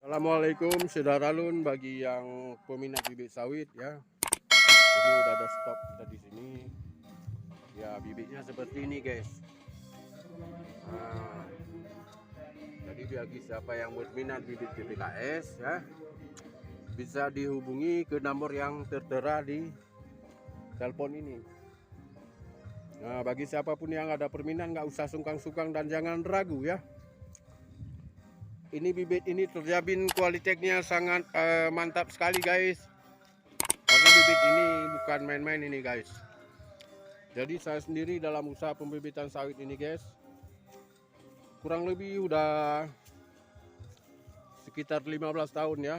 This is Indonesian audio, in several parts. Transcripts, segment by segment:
Assalamualaikum saudara Lun, bagi yang peminat bibit sawit ya. Ini udah ada stok kita di sini. Ya, bibitnya seperti ini guys. Nah, jadi bagi siapa yang berminat bibit PPKS ya, bisa dihubungi ke nomor yang tertera di telepon ini. Nah, bagi siapapun yang ada permintaan nggak usah sungkan-sungkan dan jangan ragu ya. Ini bibit ini terjamin kualitasnya sangat mantap sekali guys. Karena bibit ini bukan main-main ini guys. Jadi saya sendiri dalam usaha pembibitan sawit ini guys, kurang lebih udah sekitar 15 tahun ya.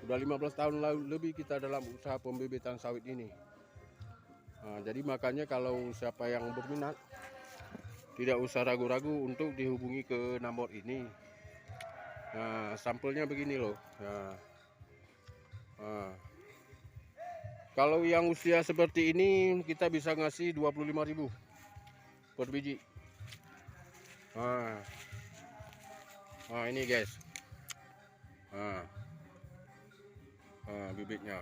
Udah 15 tahun lebih kita dalam usaha pembibitan sawit ini. Nah, jadi makanya kalau siapa yang berminat, tidak usah ragu-ragu untuk dihubungi ke nomor ini. Nah, sampelnya begini loh. Nah, kalau yang usia seperti ini kita bisa ngasih 25.000 per biji. Nah, ini guys. Bibitnya.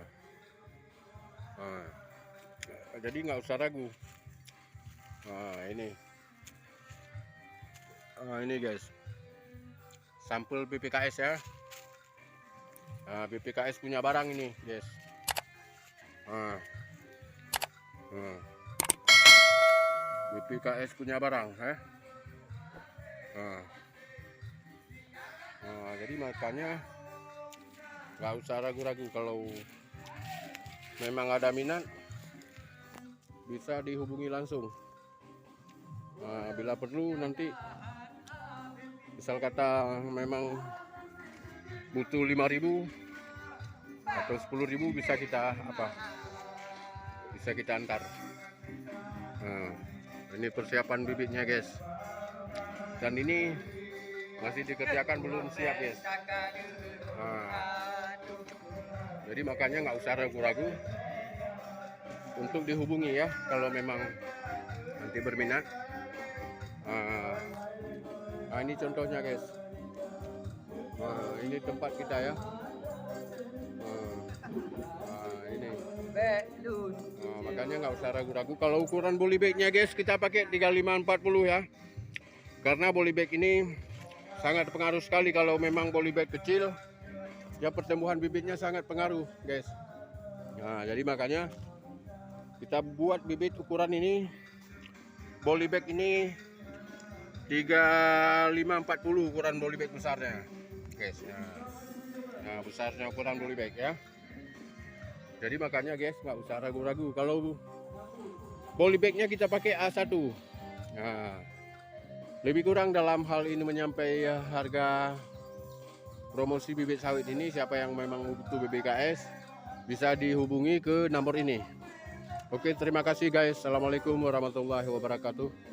Jadi nggak usah ragu. Ini guys, sampel PPKS ya. PPKS punya barang ini guys. PPKS punya barang ya. Jadi makanya nggak usah ragu-ragu, kalau memang ada minat bisa dihubungi langsung. Bila perlu nanti misal kata memang butuh 5.000 atau 10.000 bisa kita antar. Ini persiapan bibitnya guys, dan ini masih dikerjakan belum siap guys. Jadi makanya nggak usah ragu-ragu untuk dihubungi ya kalau memang nanti berminat. Ini contohnya guys. Ini tempat kita ya. Ini. Makanya nggak usah ragu-ragu. Kalau ukuran polybag-nya guys, kita pakai 3540 ya. Karena polybag ini sangat pengaruh sekali. Kalau memang polybag kecil, ya pertumbuhan bibitnya sangat pengaruh guys. Nah, jadi makanya kita buat bibit ukuran ini, polybag ini 3540 ukuran polybag besarnya guys. Nah, besarnya ukuran polybag ya. Jadi makanya guys nggak usah ragu-ragu, kalau polybagnya kita pakai A1. Nah, lebih kurang dalam hal ini menyampai harga promosi bibit sawit ini, siapa yang memang butuh PPKS bisa dihubungi ke nomor ini. Oke, terima kasih guys. Assalamualaikum warahmatullahi wabarakatuh.